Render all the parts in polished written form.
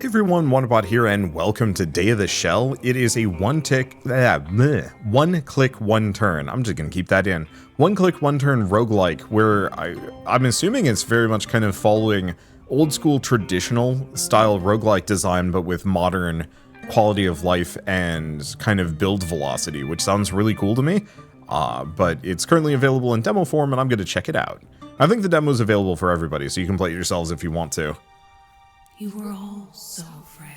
Everyone, Wanderbot here, and welcome to Day of the Shell. It is a one-click, one-turn. I'm just gonna keep that in. One-click, one-turn roguelike, where I'm assuming it's very much kind of following old-school traditional style roguelike design, but with modern quality of life and kind of build velocity, which sounds really cool to me. But it's currently available in demo form, and I'm gonna check it out. I think the demo is available for everybody, so you can play it yourselves if you want to. You were all so frail.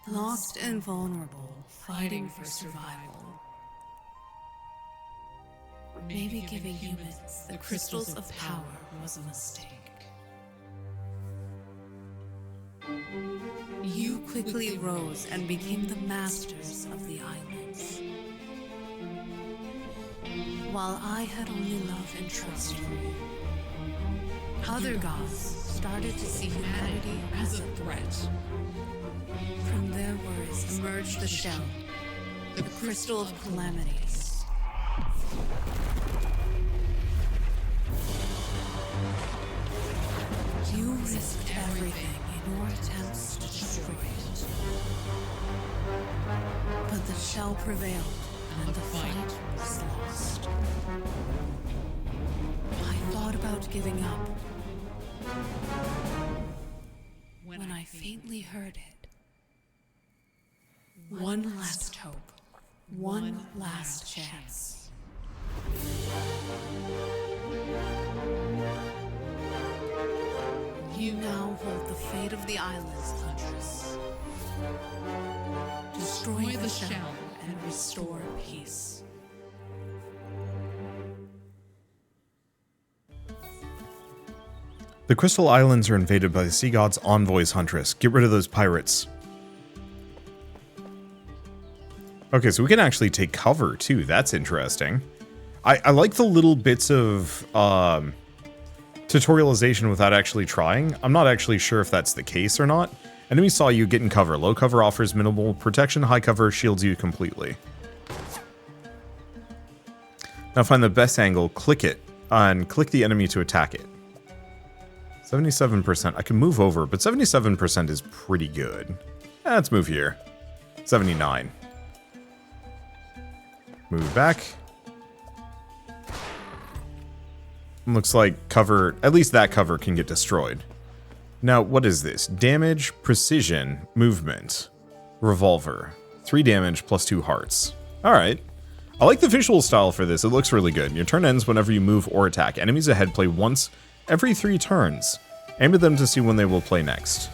Lost and vulnerable, fighting for survival. Maybe giving humans the crystals of power was a mistake. You quickly rose and became the masters of the islands. While I had only love and trust for you, other gods started to see humanity as a threat. From their words emerged the shell, the crystal of calamities. You risked everything in your attempts to destroy it. But the shell prevailed, and the fight was lost. I thought about giving up, when I faintly heard it. One last hope. One last chance. You now hold the fate of the islands, Huntress. Destroy the shell and restore peace. The Crystal Islands are invaded by the Sea God's envoys, Huntress. Get rid of those pirates. Okay, so we can actually take cover, too. That's interesting. I like the little bits of tutorialization without actually trying. I'm not actually sure if that's the case or not. Enemy saw you, get in cover. Low cover offers minimal protection. High cover shields you completely. Now find the best angle, click it, and click the enemy to attack it. 77%. I can move over, but 77% is pretty good. Let's move here. 79. Move back. Looks like cover, at least that cover can get destroyed. Now, what is this? Damage, precision, movement, revolver. 3 damage plus 2 hearts. Alright. I like the visual style for this. It looks really good. Your turn ends whenever you move or attack. Enemies ahead play once every 3 turns. Aim at them to see when they will play next.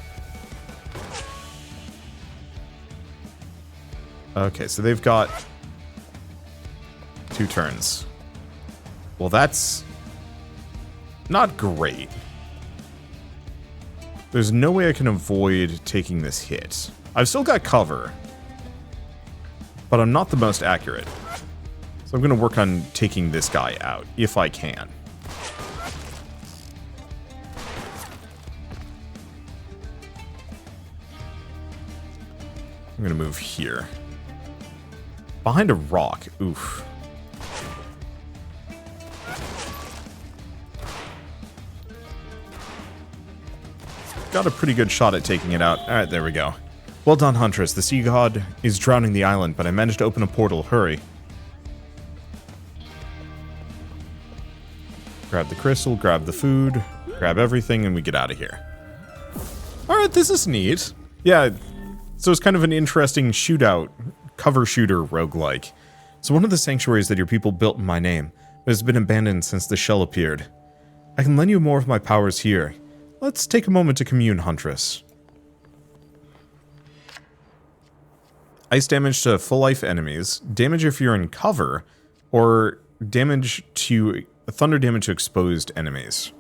Okay, so they've got 2 turns. Well, that's not great. There's no way I can avoid taking this hit. I've still got cover, but I'm not the most accurate. So I'm going to work on taking this guy out, if I can. I'm gonna move here. Behind a rock. Oof. Got a pretty good shot at taking it out. Alright, there we go. Well done, Huntress. The Sea God is drowning the island, but I managed to open a portal. Hurry. Grab the crystal, grab the food, grab everything, and we get out of here. Alright, this is neat. Yeah. So it's kind of an interesting shootout, cover shooter roguelike. So one of the sanctuaries that your people built in my name, but has been abandoned since the shell appeared. I can lend you more of my powers here. Let's take a moment to commune, Huntress. Ice damage to full life enemies, damage if you're in cover, or damage to thunder damage to exposed enemies.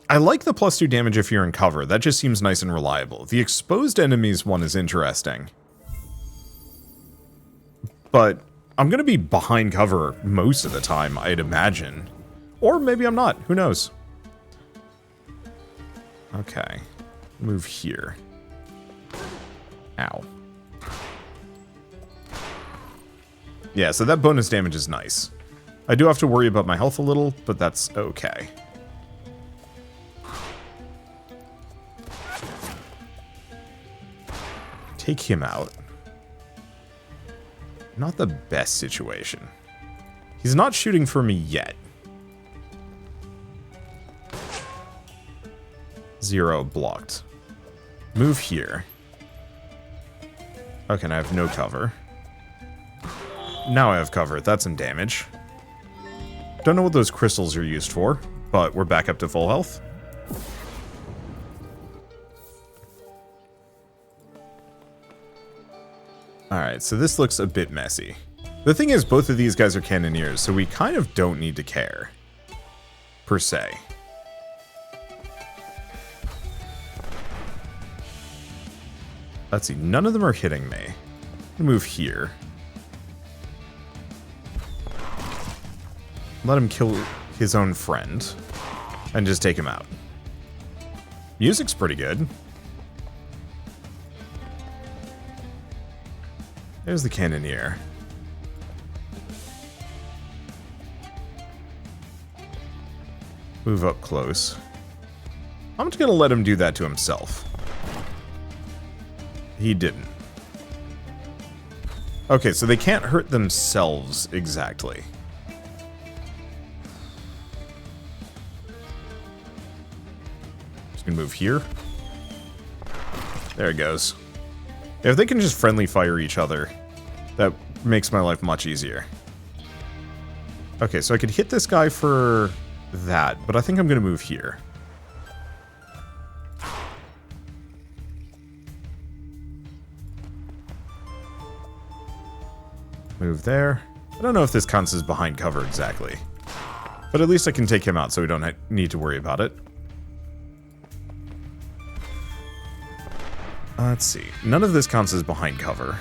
I like the +2 damage if you're in cover. That just seems nice and reliable. The exposed enemies one is interesting. But I'm going to be behind cover most of the time, I'd imagine. Or maybe I'm not. Who knows? Okay. Move here. Ow. Yeah, so that bonus damage is nice. I do have to worry about my health a little, but that's okay. Take him out. Not the best situation. He's not shooting for me yet. 0 blocked. Move here. Okay, and I have no cover. Now I have cover. That's some damage. Don't know what those crystals are used for, but we're back up to full health. Alright, so this looks a bit messy. The thing is, both of these guys are cannoneers, so we kind of don't need to care. Per se. Let's see, none of them are hitting me. I'm gonna move here. Let him kill his own friend. And just take him out. Music's pretty good. There's the cannoneer. Move up close. I'm just gonna let him do that to himself. He didn't. Okay, so they can't hurt themselves exactly. Just gonna move here. There it goes. If they can just friendly fire each other, that makes my life much easier. Okay, so I could hit this guy for that, but I think I'm gonna move here. Move there. I don't know if this counts as behind cover exactly. But at least I can take him out so we don't need to worry about it. Let's see. None of this counts as behind cover.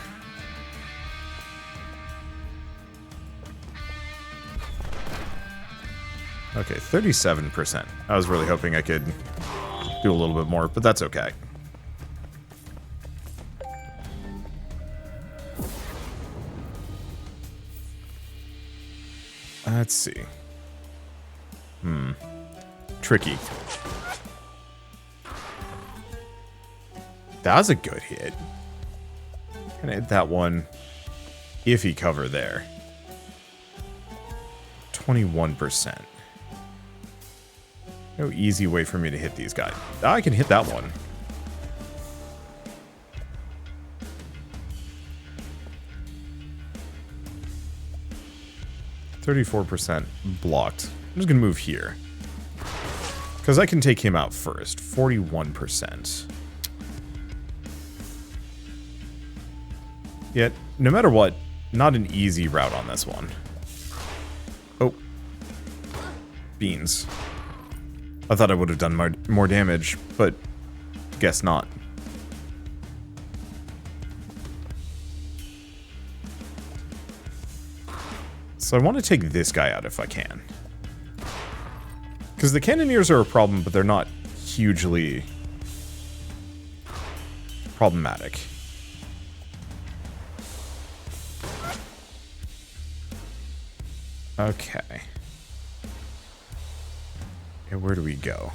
Okay, 37%. I was really hoping I could do a little bit more, but that's okay. Let's see. Tricky. That was a good hit. Gonna hit that one. Iffy cover there. 21%. No easy way for me to hit these guys. I can hit that one. %, blocked. I'm just gonna move here. Because I can take him out first. 41%. Yet, no matter what, not an easy route on this one. Oh. Beans. I thought I would have done more damage, but guess not. So I want to take this guy out if I can. Because the cannoneers are a problem, but they're not hugely problematic. Okay. And where do we go?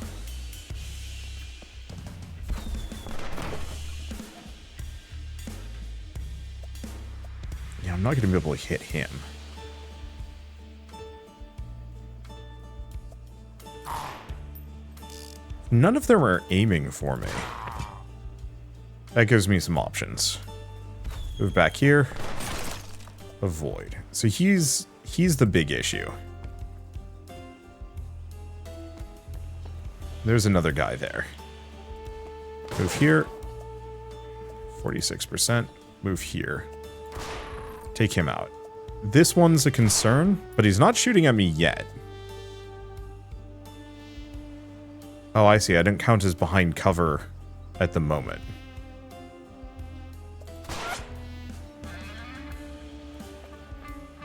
Yeah, I'm not going to be able to hit him. None of them are aiming for me. That gives me some options. Move back here. Avoid. So he's the big issue. There's another guy there. Move here. 46%. Move here. Take him out. This one's a concern, but he's not shooting at me yet. Oh, I see. I didn't count as behind cover at the moment.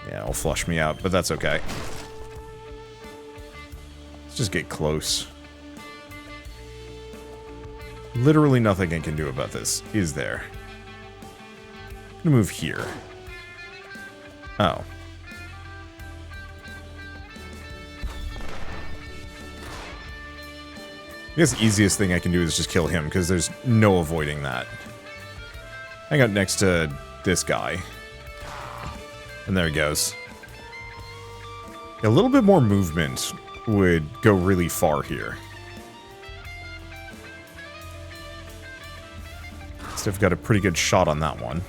Yeah, it'll flush me out, but that's okay. Let's just get close. Literally nothing I can do about this, is there? I'm gonna move here. Oh. I guess the easiest thing I can do is just kill him, because there's no avoiding that. hang out next to this guy. And there he goes. A little bit more movement would go really far here. So I've got a pretty good shot on that one.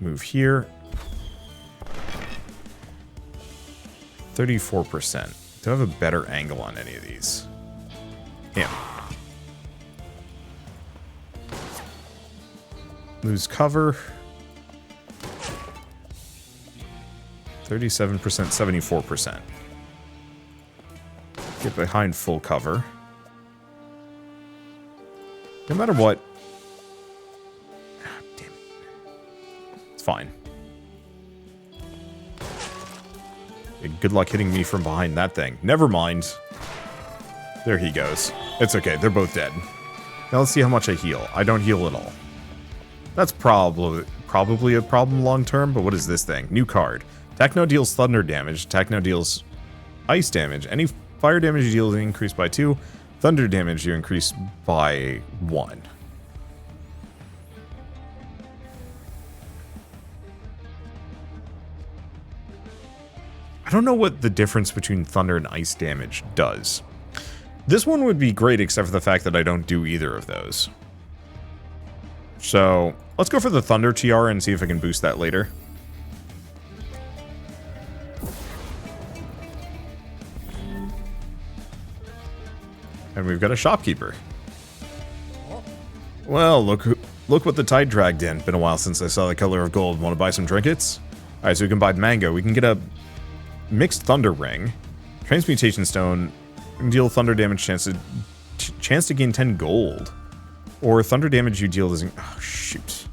Move here. 34%. Do I have a better angle on any of these? Him. Lose cover. 37%, 74%. Get behind full cover. No matter what. Damn it. It's fine. Good luck hitting me from behind that thing. Never mind. There he goes. It's okay. They're both dead. Now let's see how much I heal. I don't heal at all. That's probably a problem long term, but what is this thing? New card. Techno deals thunder damage. Techno deals ice damage. Any fire damage you deal is increased by 2. Thunder damage you increase by 1. I don't know what the difference between thunder and ice damage does. This one would be great except for the fact that I don't do either of those. So, let's go for the thunder TR and see if I can boost that later. And we've got a shopkeeper. Well, look what the tide dragged in. Been a while since I saw the color of gold. Want to buy some trinkets? Alright, so we can buy mango. We can get a mixed thunder ring. Transmutation stone. We can deal thunder damage chance to gain 10 gold. Or thunder damage you deal doesn't... Oh, shoot.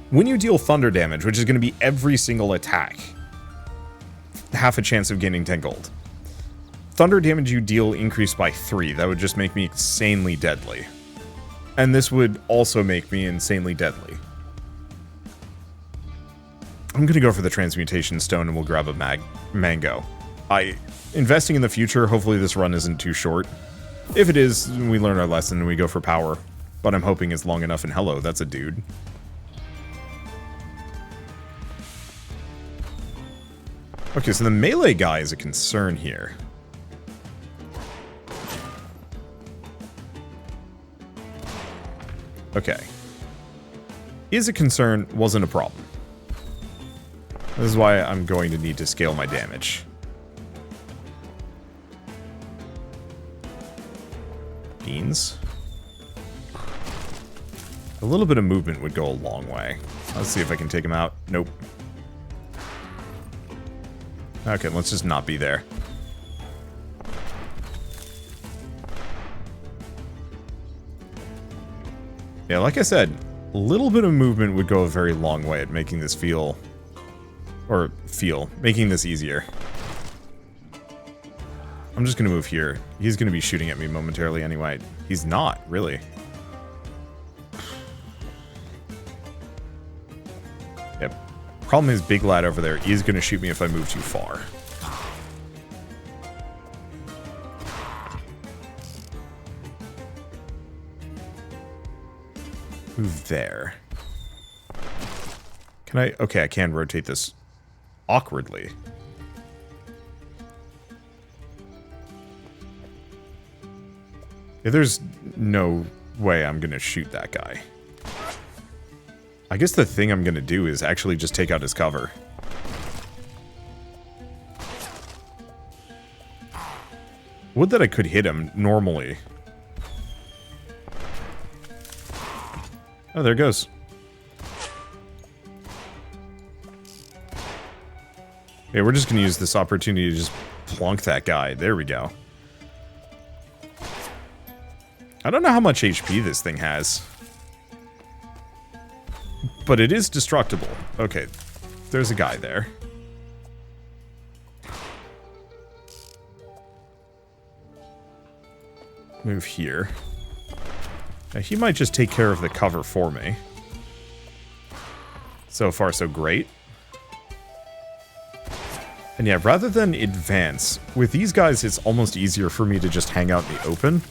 When you deal thunder damage, which is going to be every single attack, half a chance of gaining 10 gold. Thunder damage you deal increased by 3. That would just make me insanely deadly. And this would also make me insanely deadly. I'm going to go for the transmutation stone and we'll grab a mango. Investing in the future, hopefully this run isn't too short. If it is, we learn our lesson and we go for power. But I'm hoping it's long enough, and hello, that's a dude. Okay, so the melee guy is a concern here. Okay. Is a concern, wasn't a problem. This is why I'm going to need to scale my damage. Beans. A little bit of movement would go a long way. Let's see if I can take him out. Nope. Okay, let's just not be there. Yeah, like I said, a little bit of movement would go a very long way at making this making this easier. I'm just gonna move here. He's gonna be shooting at me momentarily anyway. He's not, really. Yep. Problem is, big lad over there is gonna shoot me if I move too far. Move there. Can I? Okay, I can rotate this awkwardly. Yeah, there's no way I'm gonna shoot that guy. I guess the thing I'm gonna do is actually just take out his cover. Would that I could hit him normally. Oh, there it goes. Okay, we're just gonna use this opportunity to just plunk that guy. There we go. I don't know how much HP this thing has. But it is destructible. Okay, there's a guy there. Move here. Now, he might just take care of the cover for me. So far, so great. And yeah, rather than advance, with these guys, it's almost easier for me to just hang out in the open.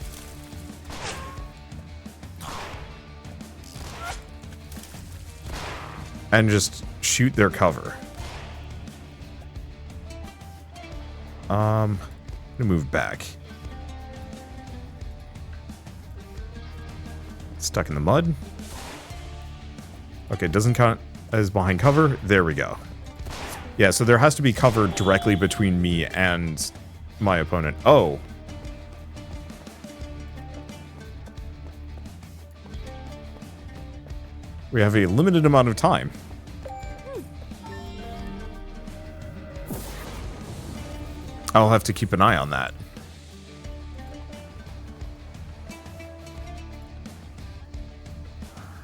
and just shoot their cover. I'm gonna move back. Stuck in the mud. Okay, doesn't count as behind cover. There we go. Yeah, so there has to be cover directly between me and my opponent. Oh. We have a limited amount of time. I'll have to keep an eye on that.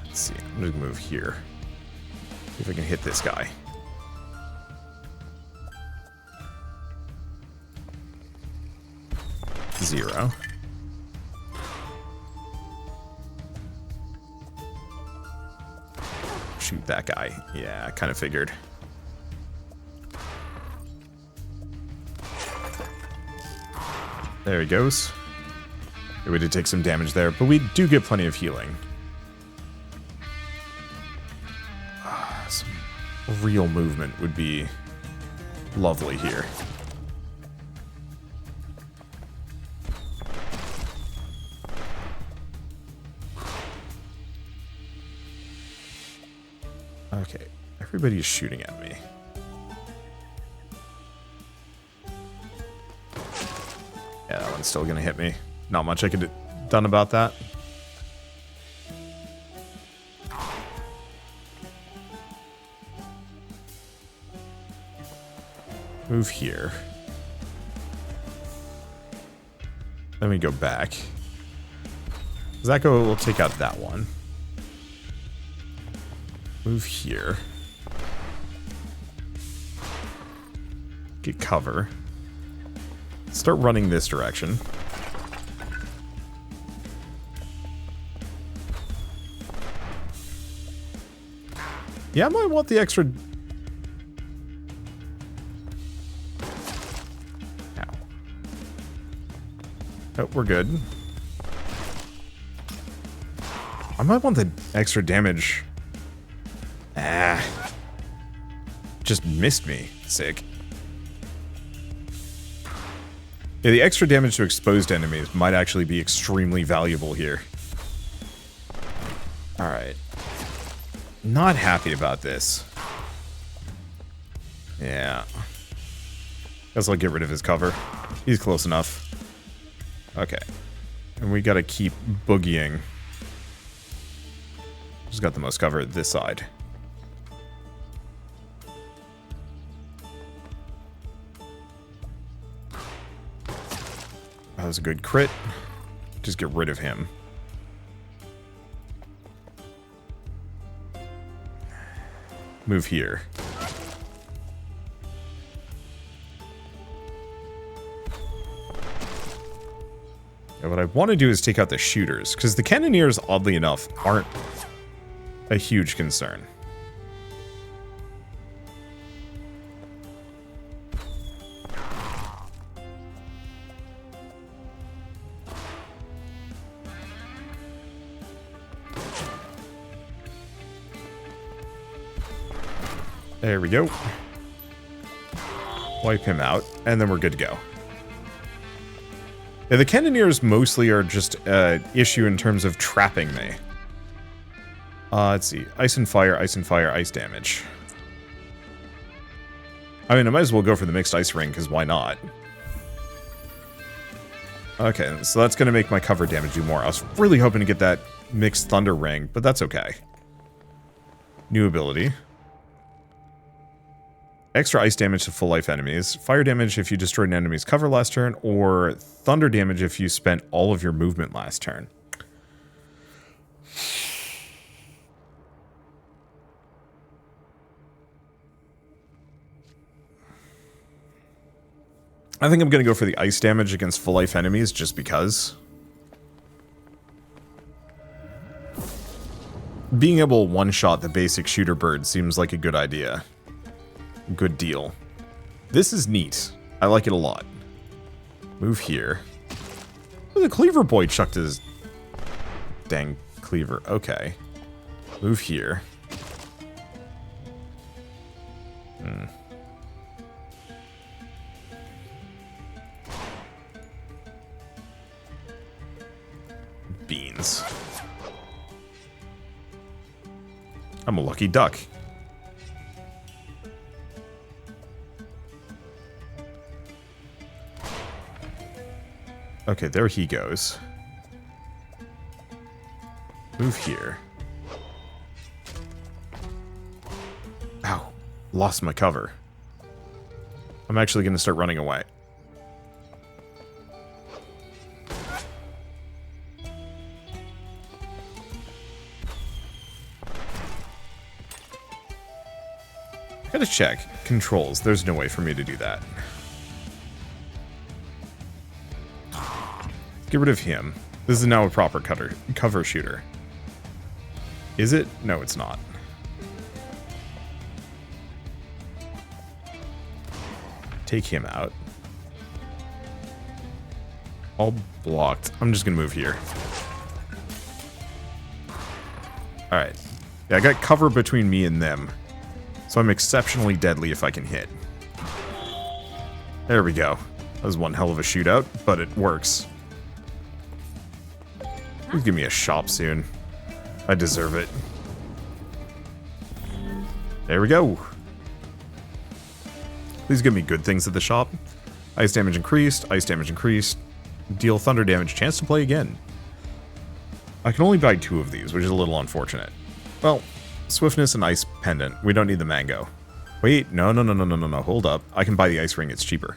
Let's see. I'm going to move here. See if I can hit this guy. Zero. Shoot that guy. Yeah, I kind of figured. There he goes. Yeah, we did take some damage there, but we do get plenty of healing. Some real movement would be lovely here. Okay, everybody's shooting at me. Yeah, that one's still gonna hit me. Not much I could have done about that. Move here. Then we go back. Zako will take out that one. Move here. Get cover. Start running this direction. Yeah, I might want the extra... Ow. Oh, we're good. I might want the extra damage. Ah. Just missed me. Sick. Yeah, the extra damage to exposed enemies might actually be extremely valuable here. Alright. Not happy about this. Yeah. Guess I'll get rid of his cover. He's close enough. Okay. And we gotta keep boogieing. Just got the most cover at this side. That was a good crit. Just get rid of him. Move here. Yeah, what I want to do is take out the shooters, because the cannoneers, oddly enough, aren't a huge concern. There we go. Wipe him out, and then we're good to go. Yeah, the cannoneers mostly are just an issue in terms of trapping me. Let's see. Ice and fire, ice damage. I mean, I might as well go for the mixed ice ring, because why not? Okay, so that's going to make my cover damage do more. I was really hoping to get that mixed thunder ring, but that's okay. New ability. Extra ice damage to full life enemies. Fire damage if you destroyed an enemy's cover last turn, or thunder damage if you spent all of your movement last turn. I think I'm going to go for the ice damage against full life enemies just because. Being able to one-shot the basic shooter bird seems like a good idea. Good deal. This is neat. I like it a lot. Move here. Oh, the cleaver boy chucked his dang cleaver. Okay. Move here. beans. I'm a lucky duck. Okay, there he goes. Move here. Ow. Lost my cover. I'm actually going to start running away. I gotta check. Controls. There's no way for me to do that. Get rid of him. This is now a proper cover shooter. Is it? No, it's not. Take him out. All blocked. I'm just gonna move here. Alright. Yeah, I got cover between me and them. So I'm exceptionally deadly if I can hit. There we go. That was one hell of a shootout, but it works. Please give me a shop soon. I deserve it. There we go. Please give me good things at the shop. Ice damage increased, ice damage increased. Deal thunder damage, chance to play again. I can only buy 2 of these, which is a little unfortunate. Well, swiftness and ice pendant. We don't need the mango. Wait, no, hold up. I can buy the ice ring, it's cheaper.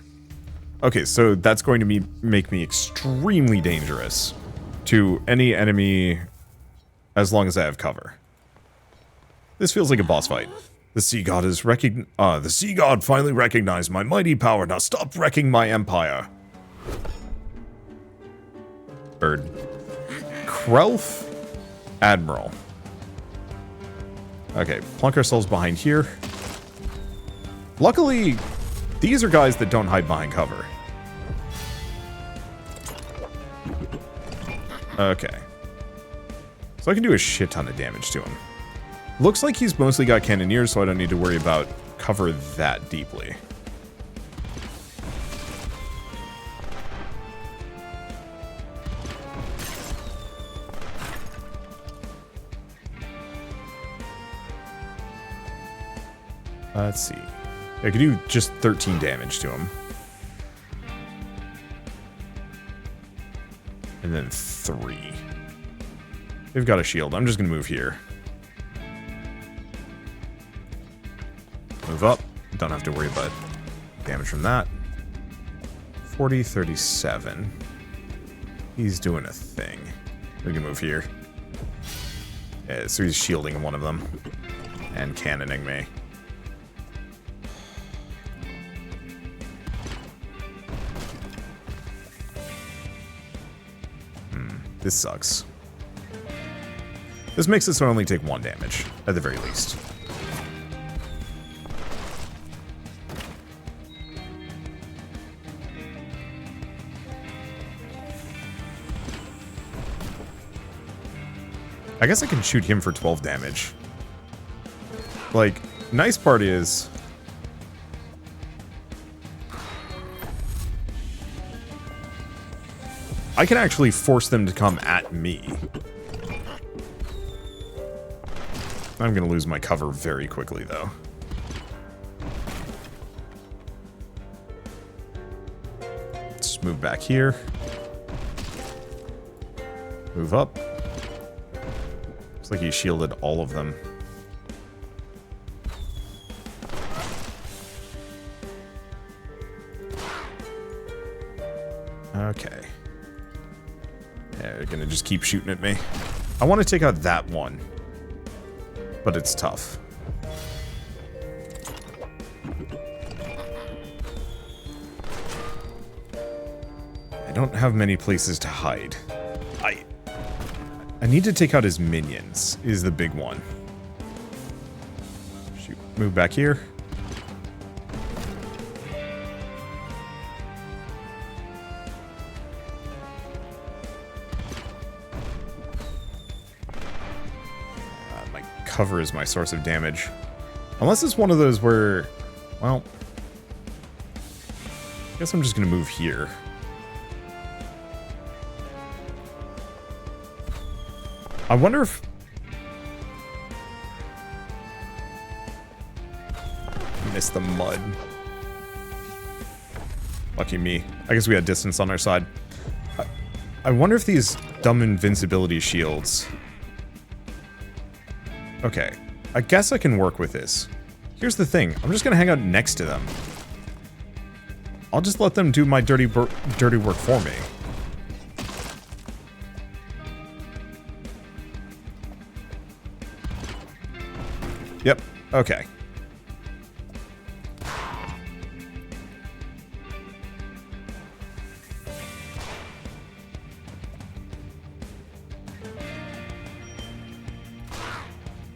Okay, so that's going to make me extremely dangerous to any enemy as long as I have cover. This feels like a boss fight. The sea god is the sea god finally recognized my mighty power. Now stop wrecking my empire. Bird. Krelf Admiral. Okay, plunk ourselves behind here. Luckily, these are guys that don't hide behind cover. Okay. So I can do a shit ton of damage to him. Looks like he's mostly got cannoneers, so I don't need to worry about cover that deeply. Let's see. I could do just 13 damage to him. And then 3. They've got a shield. I'm just going to move here. Move up. Don't have to worry about damage from that. 40, 37. He's doing a thing. We can move here. Yeah, so he's shielding one of them. And cannoning me. This sucks. This makes it so I only take 1 damage, at the very least. I guess I can shoot him for 12 damage. Like, nice part is... I can actually force them to come at me. I'm gonna lose my cover very quickly, though. Let's move back here. Move up. Looks like he shielded all of them. Okay. Yeah, they're gonna just keep shooting at me. I want to take out that one. But it's tough. I don't have many places to hide. I need to take out his minions, is the big one. Shoot, move back here. My cover is my source of damage. Unless it's one of those where, well, I guess I'm just gonna move here. I wonder if... Missed the mud. Lucky me. I guess we had distance on our side. I wonder if these dumb invincibility shields... Okay. I guess I can work with this. Here's the thing. I'm just gonna hang out next to them. I'll just let them do my dirty work for me. Yep. Okay.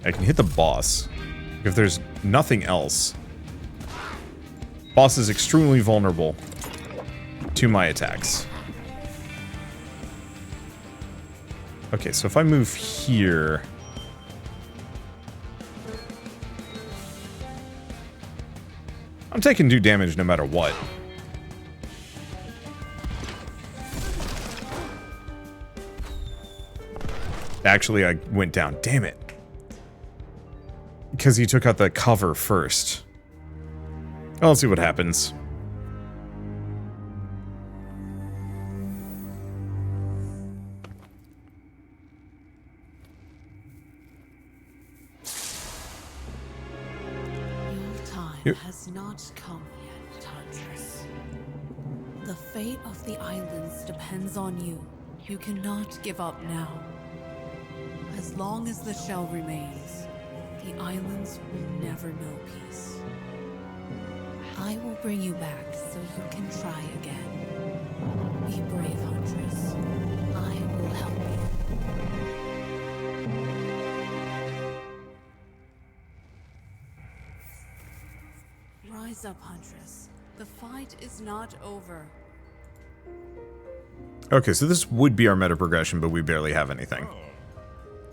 I can hit the boss. If there's nothing else, boss is extremely vulnerable to my attacks. Okay, so if I move here... I'm taking 2 damage no matter what. Actually, I went down. Damn it. Because he took out the cover first. Well, let's see what happens. Your time has not come yet, Huntress. The fate of the islands depends on you. You cannot give up now. As long as the shell remains, the islands will never know peace. I will bring you back so you can try again. Be brave, Huntress. I will help you. Rise up, Huntress. The fight is not over. Okay, so this would be our meta progression, but we barely have anything.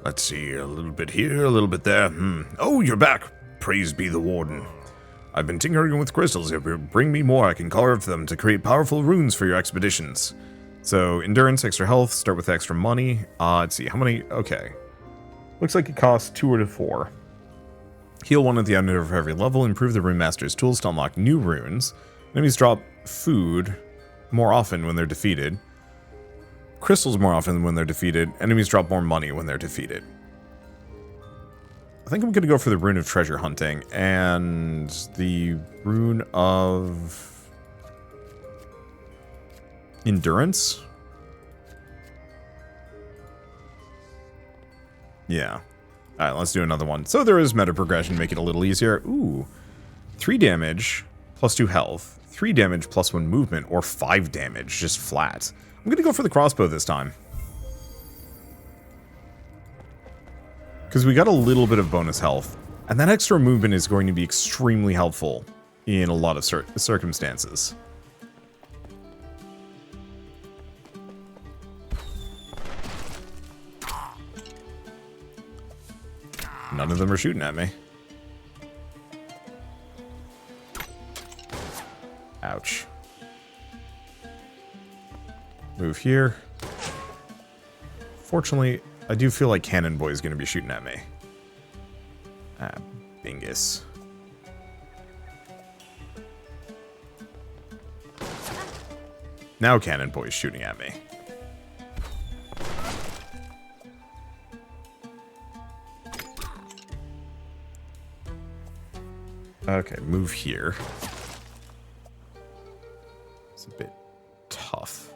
Let's see, a little bit here, a little bit there. Oh, you're back. Praise be the Warden. I've been tinkering with crystals. If you bring me more, I can carve them to create powerful runes for your expeditions. So, endurance, extra health, start with extra money. Let's see, how many? Okay. Looks like it costs 2 or 4. Heal 1 at the end of every level, improve the Rune Master's tools to unlock new runes. Enemies drop food more often when they're defeated. Crystals more often when they're defeated. Enemies drop more money when they're defeated. I think I'm going to go for the Rune of Treasure Hunting and the Rune of Endurance. Yeah. Alright, let's do another one. So there is meta progression, make it a little easier. Ooh. 3 damage, plus 2 health. 3 damage, plus 1 movement, or 5 damage, just flat. I'm going to go for the crossbow this time. Because we got a little bit of bonus health. And that extra movement is going to be extremely helpful in a lot of circumstances. None of them are shooting at me. Ouch. Move here. Fortunately, I do feel like Cannon Boy is going to be shooting at me. Ah, bingus. Now Cannon Boy is shooting at me. Okay, move here. It's a bit tough.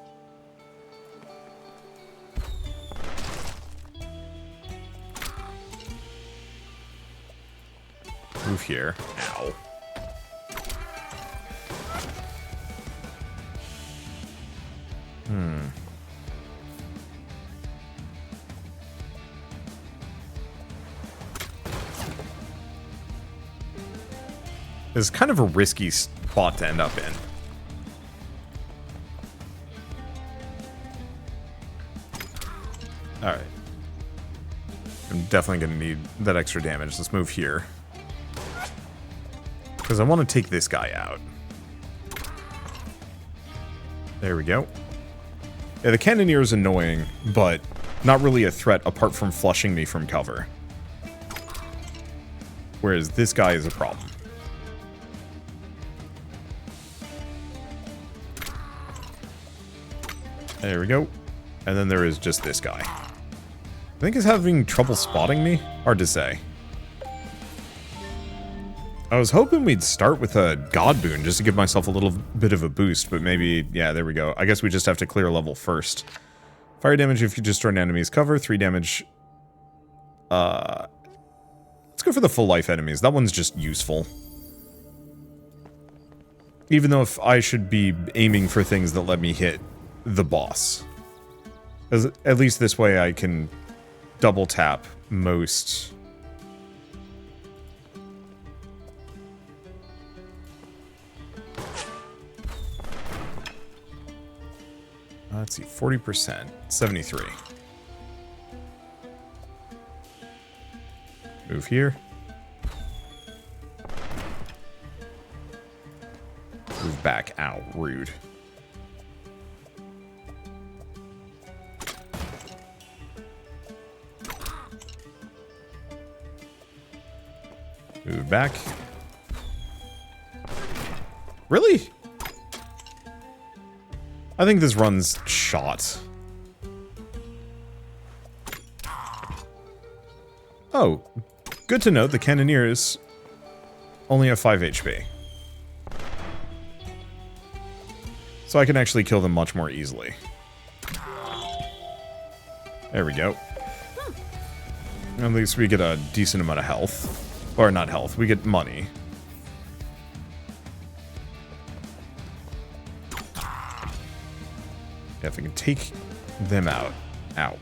Move here. Ow. This is kind of a risky spot to end up in. Alright. I'm definitely going to need that extra damage. Let's move here. Because I want to take this guy out. There we go. Yeah, the Cannoneer is annoying, but not really a threat apart from flushing me from cover. Whereas this guy is a problem. There we go. And then there is just this guy. I think he's having trouble spotting me. Hard to say. I was hoping we'd start with a God Boon just to give myself a little bit of a boost, but maybe, yeah, there we go. I guess we just have to clear a level first. Fire damage if you destroy an enemy's cover, 3 damage. Let's go for the full life enemies. That one's just useful. Even though if I should be aiming for things that let me hit the boss. At least this way I can double tap most. Let's see, 40%, 73. Move here. Move back. Ow, rude. Move back. Really? I think this run's shot. Oh, good to note the Cannoneers only have 5 HP. So I can actually kill them much more easily. There we go. At least we get a decent amount of health. Or not health, we get money. Yeah, if I can take them out. Ow.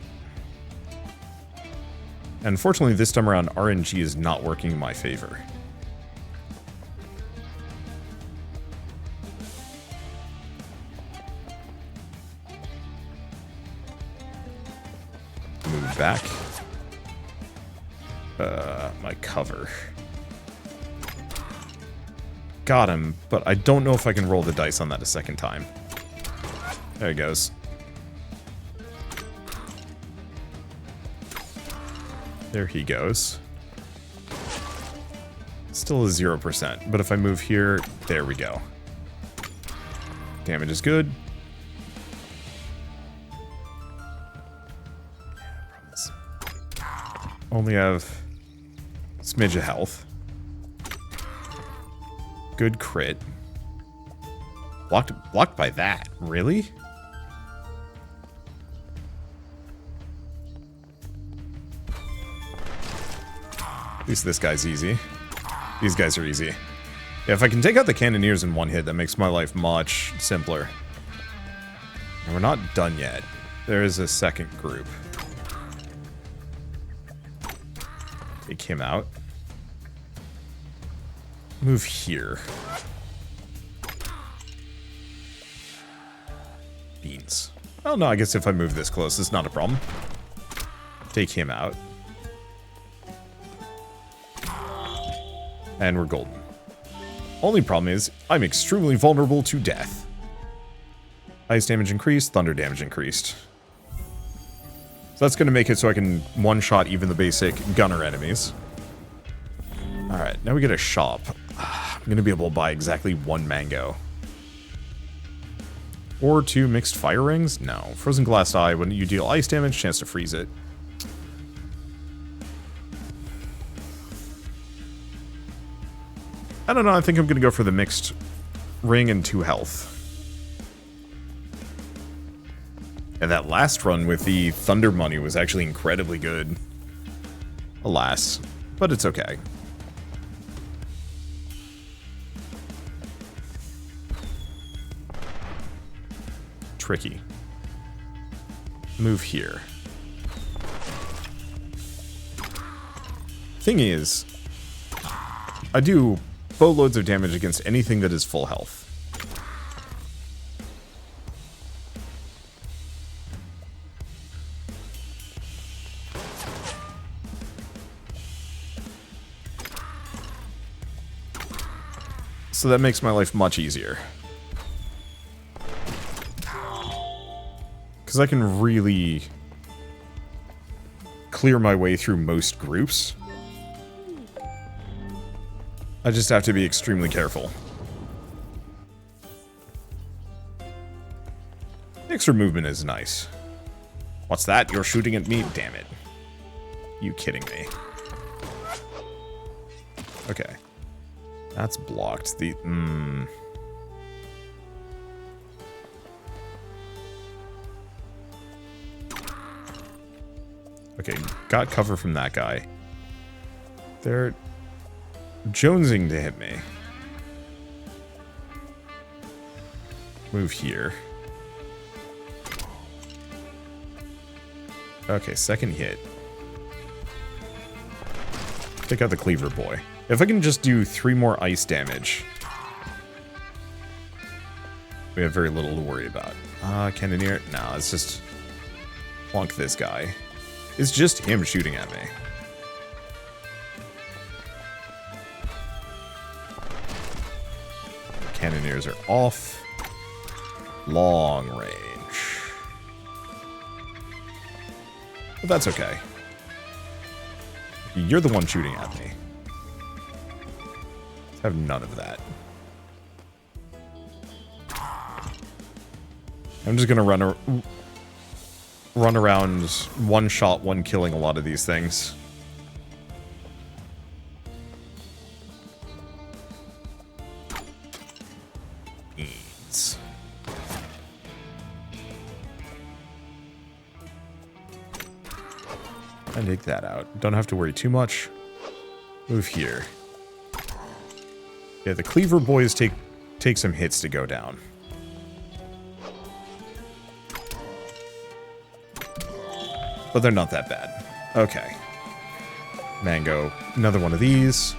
Unfortunately, this time around, RNG is not working in my favor. Move back. My cover. Got him, but I don't know if I can roll the dice on that a second time. There he goes. There he goes. Still a 0%, but if I move here, there we go. Damage is good. Only have a smidge of health. Good crit. Blocked by that, really? At least this guy's easy. These guys are easy. Yeah, if I can take out the Cannoneers in one hit, that makes my life much simpler. And we're not done yet. There is a second group. Take him out. Move here. Beans. Oh no, I guess if I move this close, it's not a problem. Take him out. And we're golden. Only problem is, I'm extremely vulnerable to death. Ice damage increased, thunder damage increased. So that's going to make it so I can one-shot even the basic gunner enemies. Alright, now we get a shop. I'm going to be able to buy exactly 1 mango. Or 2 mixed fire rings? No. Frozen glass eye, when you deal ice damage, chance to freeze it. I don't know, I think I'm going to go for the mixed ring and 2 health. And that last run with the thunder money was actually incredibly good. Alas, but it's okay. Tricky. Move here. Thing is, I do boatloads of damage against anything that is full health. So that makes my life much easier. Because I can really clear my way through most groups. I just have to be extremely careful. Extra movement is nice. What's that? You're shooting at me? Damn it. You kidding me? Okay. That's blocked. The... Okay, got cover from that guy. They're jonesing to hit me. Move here. Okay, second hit. Take out the cleaver boy. If I can just do 3 more ice damage, we have very little to worry about. Cannoneer? No, it's just plonk this guy. It's just him shooting at me. Cannoneers are off. Long range. But that's okay. You're the one shooting at me. Let's have none of that. I'm just gonna run around one shot, one killing a lot of these things. Beans. And take that out. Don't have to worry too much. Move here. Yeah, the cleaver boys take some hits to go down. But they're not that bad. Okay. Mango. Another one of these.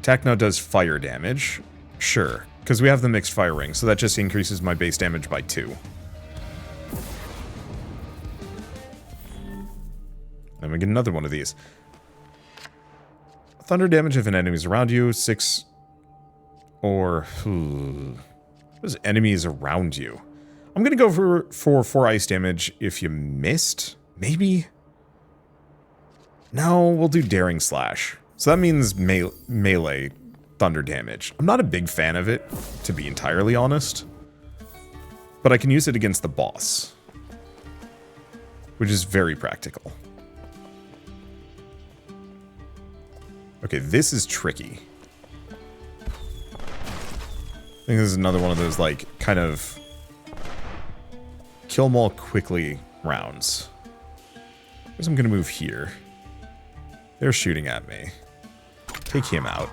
Techno does fire damage. Sure. Because we have the mixed fire ring, so that just increases my base damage by 2. Then we get another one of these. Thunder damage if an enemy is around you. 6 or... There's enemies around you. I'm going to go for 4 ice damage if you missed. Maybe? No, we'll do Daring Slash. So that means melee thunder damage. I'm not a big fan of it, to be entirely honest. But I can use it against the boss. Which is very practical. Okay, this is tricky. I think this is another one of those, like, kind of... kill them all quickly rounds. I guess I'm gonna move here. They're shooting at me. Take him out.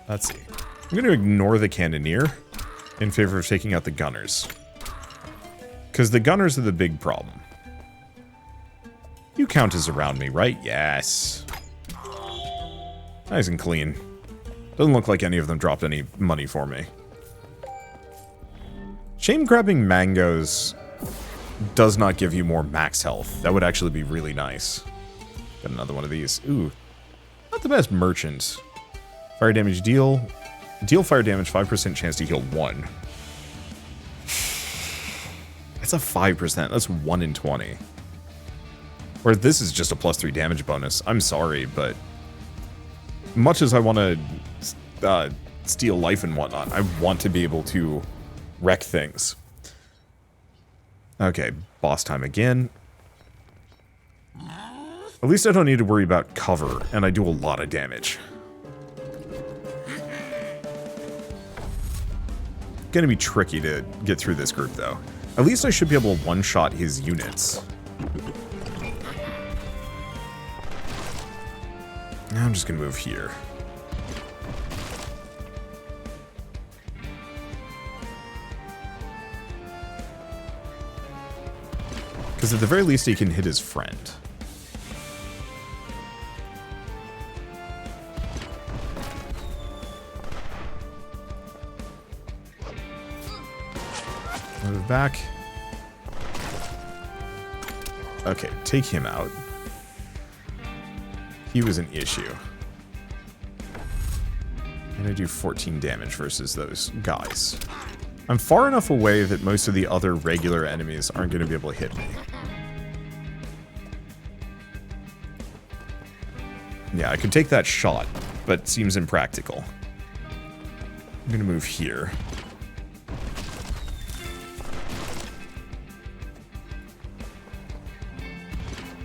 Let's see. I'm gonna ignore the cannoneer in favor of taking out the gunners. Because the gunners are the big problem. You count as around me, right? Yes. Nice and clean. Doesn't look like any of them dropped any money for me. Shame grabbing mangoes does not give you more max health. That would actually be really nice. Got another one of these. Ooh. Not the best merchant. Fire damage deal. Deal fire damage, 5% chance to heal 1. That's a 5%. That's 1 in 20. Or this is just a +3 damage bonus. I'm sorry, but... much as I want to steal life and whatnot, I want to be able to wreck things. Okay, boss time again. At least I don't need to worry about cover, and I do a lot of damage. Gonna be tricky to get through this group, though. At least I should be able to one-shot his units. Now I'm just gonna move here. Because at the very least he can hit his friend. Move back. Okay, take him out. He was an issue. And I do 14 damage versus those guys. I'm far enough away that most of the other regular enemies aren't going to be able to hit me. Yeah, I could take that shot, but it seems impractical. I'm going to move here.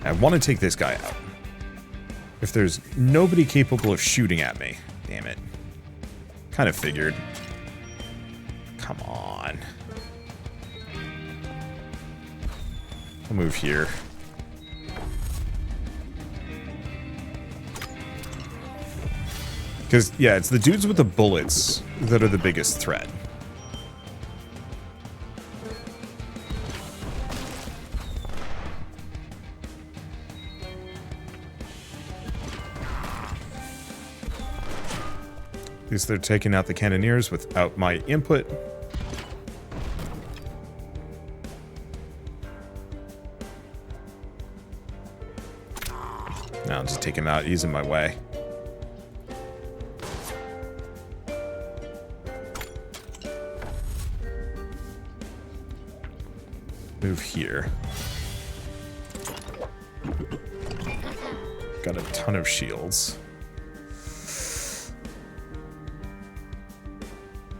I want to take this guy out. If there's nobody capable of shooting at me. Damn it. Kind of figured. Come on. I'll move here. Because, yeah, it's the dudes with the bullets that are the biggest threat. At least they're taking out the cannoneers without my input. Now I'll just take him out. He's in my way. Move here. Got a ton of shields.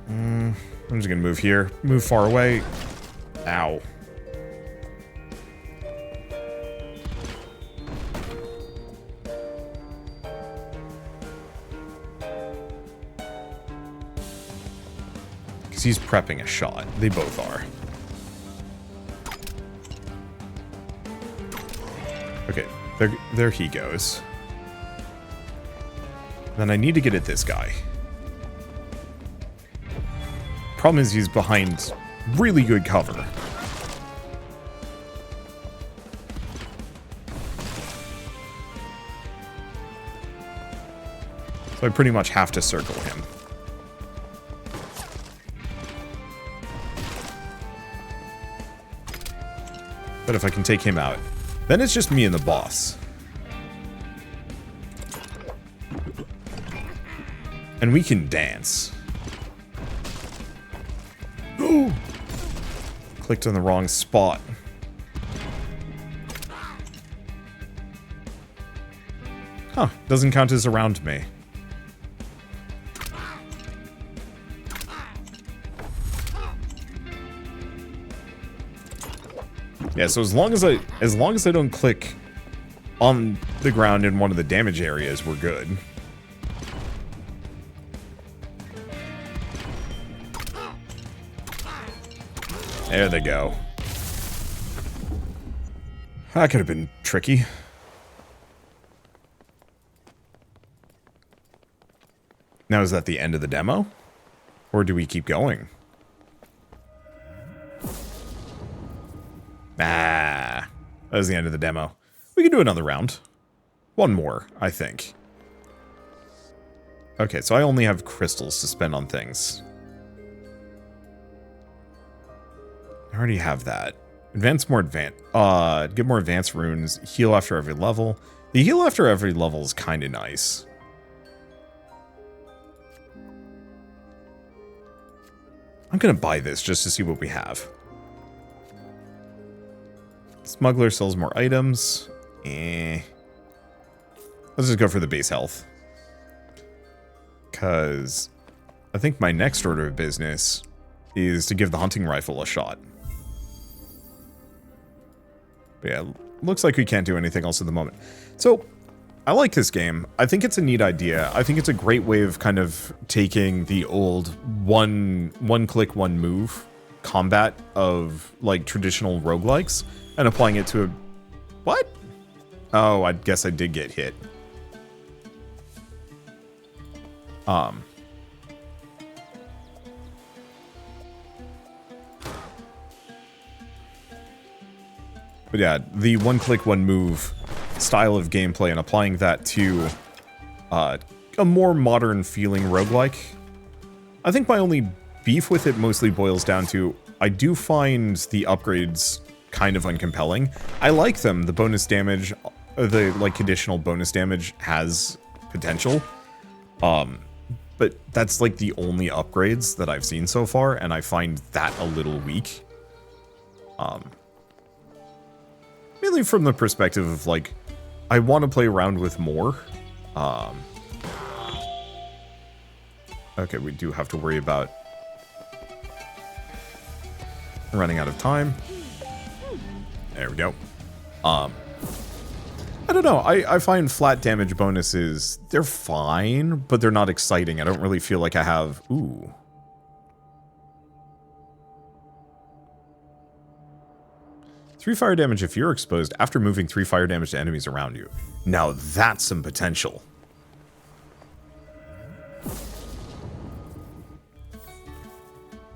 I'm just gonna move here. Move far away. Ow. Because he's prepping a shot. They both are. Okay, there he goes. Then I need to get at this guy. Problem is he's behind really good cover. So I pretty much have to circle him. But if I can take him out, then it's just me and the boss. And we can dance. Ooh! Clicked on the wrong spot. Huh, doesn't count as around me. Yeah, so as long as I don't click on the ground in one of the damage areas, we're good. There they go. That could have been tricky. Now, is that the end of the demo? Or do we keep going? Ah, that was the end of the demo. We can do another round. One more, I think. Okay, so I only have crystals to spend on things. I already have that. Get more advanced runes. Heal after every level. The heal after every level is kind of nice. I'm gonna buy this just to see what we have. Smuggler sells more items. Let's just go for the base health. Because I think my next order of business is to give the hunting rifle a shot. But yeah, looks like we can't do anything else at the moment. So, I like this game. I think it's a neat idea. I think it's a great way of kind of taking the old one click, one move combat of like traditional roguelikes and applying it to a... What? Oh, I guess I did get hit. But yeah, the one click, one move style of gameplay and applying that to a more modern feeling roguelike. I think my only beef with it mostly boils down to I do find the upgrades kind of uncompelling. I like them. The bonus damage, the like conditional bonus damage has potential. But but that's like the only upgrades that I've seen so far, and I find that a little weak. Mainly from the perspective of, like, I want to play around with more. Okay, we do have to worry about running out of time. There we go. I don't know. I find flat damage bonuses, they're fine, but they're not exciting. I don't really feel like I have... Ooh. Three fire damage if you're exposed after moving 3 fire damage to enemies around you. Now that's some potential.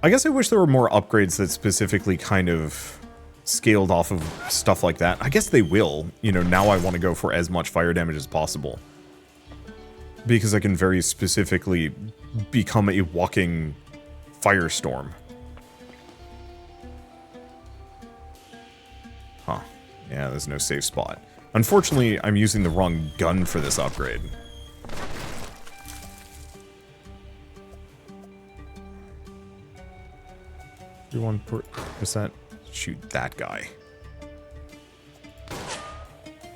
I guess I wish there were more upgrades that specifically kind of scaled off of stuff like that. I guess they will. You know, now I want to go for as much fire damage as possible. Because I can very specifically become a walking firestorm. Huh. Yeah, there's no safe spot. Unfortunately, I'm using the wrong gun for this upgrade. 1%. Shoot that guy.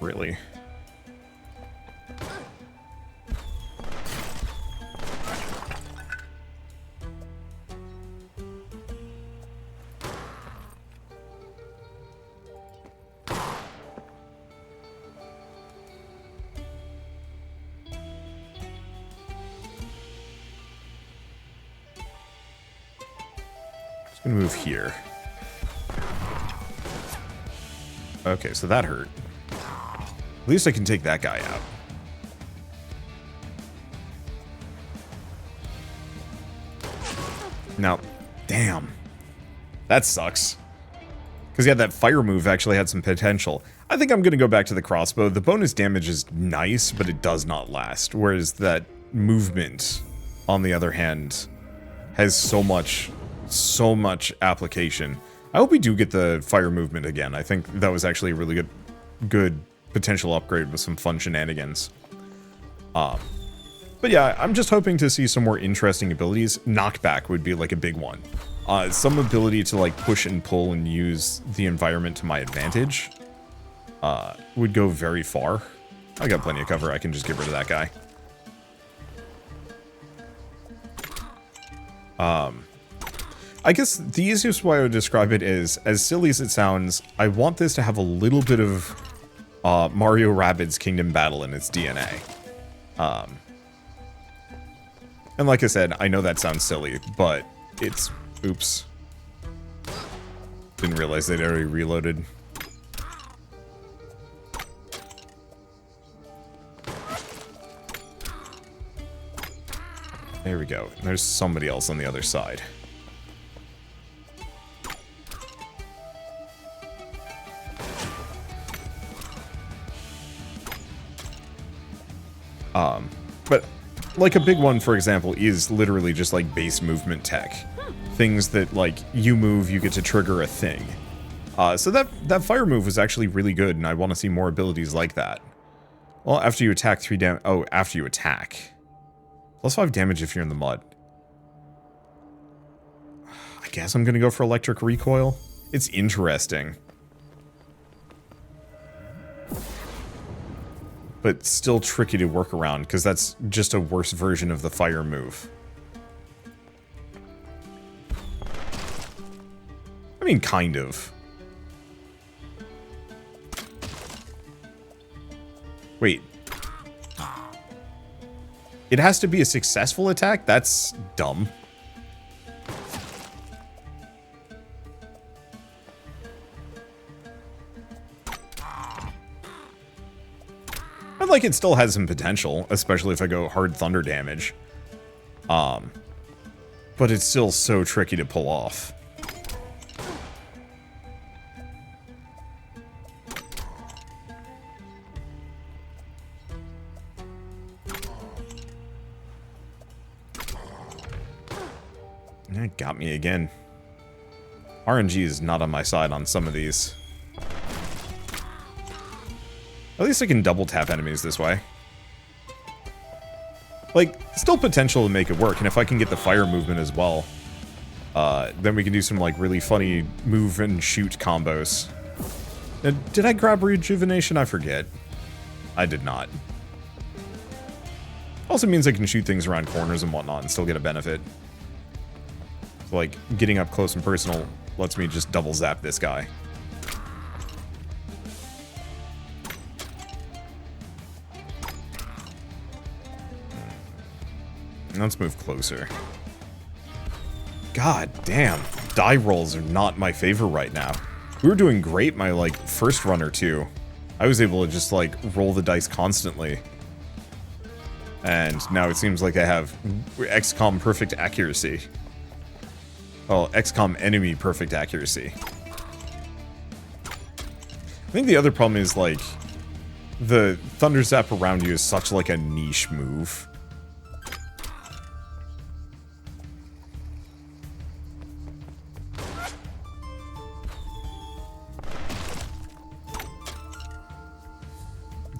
Really? Gonna move here. Okay, so that hurt. At least I can take that guy out. Now, damn. That sucks. Because yeah, that fire move actually had some potential. I think I'm gonna go back to the crossbow. The bonus damage is nice, but it does not last. Whereas that movement, on the other hand, has so much application. I hope we do get the fire movement again. I think that was actually a really good potential upgrade with some fun shenanigans. But yeah, I'm just hoping to see some more interesting abilities. Knockback would be like a big one. Some ability to like push and pull and use the environment to my advantage would go very far. I got plenty of cover. I can just get rid of that guy. I guess the easiest way I would describe it is, as silly as it sounds, I want this to have a little bit of Mario Rabbids Kingdom Battle in its DNA. And like I said, I know that sounds silly, but it's... Oops. Didn't realize they'd already reloaded. There we go. There's somebody else on the other side. But, like, a big one, for example, is literally just, like, base movement tech. Things that, like, you move, you get to trigger a thing. So that fire move was actually really good, and I want to see more abilities like that. Well, after you attack, 3 damage... Oh, after you attack. Plus 5 damage if you're in the mud. I guess I'm gonna go for electric recoil. It's interesting. But still tricky to work around, because that's just a worse version of the fire move. I mean, kind of. Wait. It has to be a successful attack? That's dumb. Like, it still has some potential, especially if I go hard thunder damage. But it's still so tricky to pull off. That got me again. RNG is not on my side on some of these. At least I can double tap enemies this way. Like, still potential to make it work, and if I can get the fire movement as well, then we can do some, like, really funny move and shoot combos. Did I grab rejuvenation? I forget. I did not. Also means I can shoot things around corners and whatnot and still get a benefit. So, like, getting up close and personal lets me just double zap this guy. Let's move closer. God damn, die rolls are not my favorite right now. We were doing great my, like, first run or two. I was able to just, like, roll the dice constantly. And now it seems like I have XCOM perfect accuracy. Well, XCOM enemy perfect accuracy. I think the other problem is, like, the Thunder Zap around you is such, like, a niche move.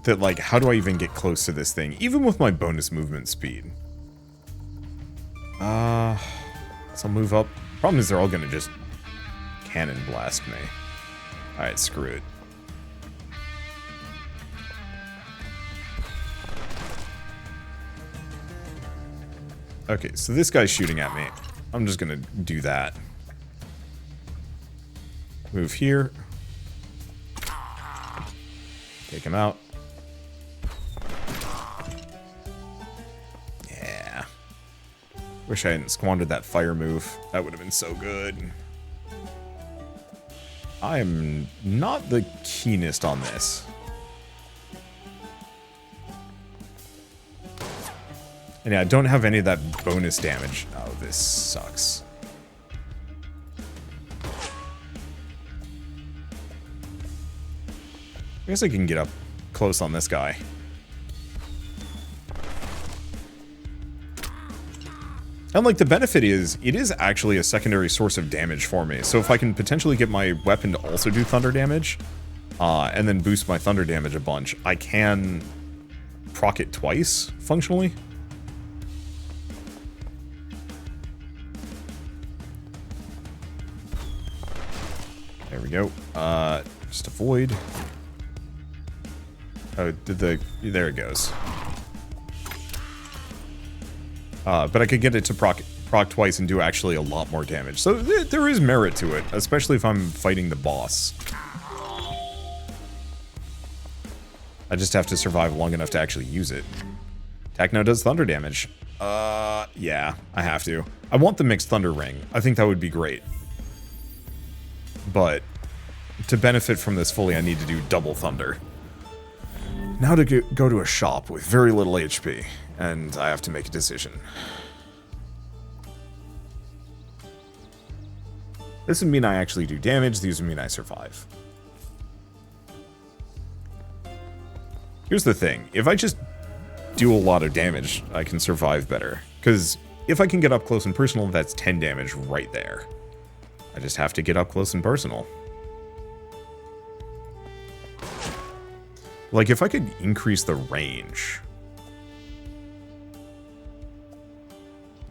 That, like, how do I even get close to this thing? Even with my bonus movement speed. So I'll move up. Problem is they're all gonna just cannon blast me. Alright, screw it. Okay, so this guy's shooting at me. I'm just gonna do that. Move here. Take him out. Yeah. Wish I hadn't squandered that fire move. That would have been so good. I am not the keenest on this. And yeah, I don't have any of that bonus damage. Oh, this sucks. I guess I can get up close on this guy. And, like, the benefit is, it is actually a secondary source of damage for me. So if I can potentially get my weapon to also do thunder damage, and then boost my thunder damage a bunch, I can proc it twice, functionally. There we go. Just avoid. Oh, there it goes. But I could get it to proc twice and do actually a lot more damage. So there is merit to it, especially if I'm fighting the boss. I just have to survive long enough to actually use it. Techno does thunder damage. Yeah, I have to. I want the mixed thunder ring. I think that would be great. But to benefit from this fully, I need to do double thunder. Now to go to a shop with very little HP, and I have to make a decision. This would mean I actually do damage, these would mean I survive. Here's the thing, if I just do a lot of damage, I can survive better. Because if I can get up close and personal, that's 10 damage right there. I just have to get up close and personal. Like, if I could increase the range.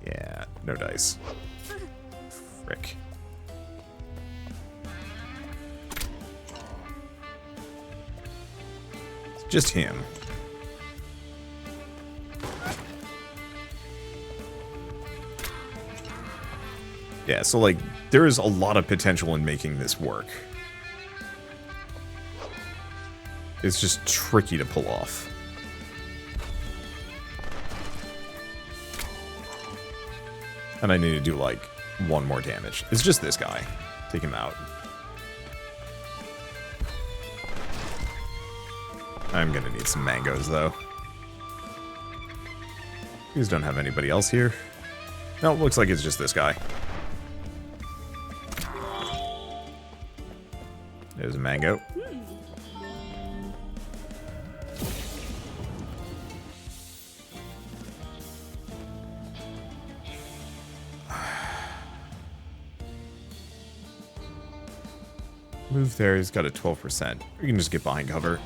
Yeah, no dice. Frick. It's just him. Yeah, so, like, there is a lot of potential in making this work. It's just tricky to pull off. And I need to do, like, one more damage. It's just this guy. Take him out. I'm gonna need some mangoes, though. Please don't have anybody else here. No, it looks like it's just this guy. There's a mango. Move there, he's got a 12%. We can just get behind cover.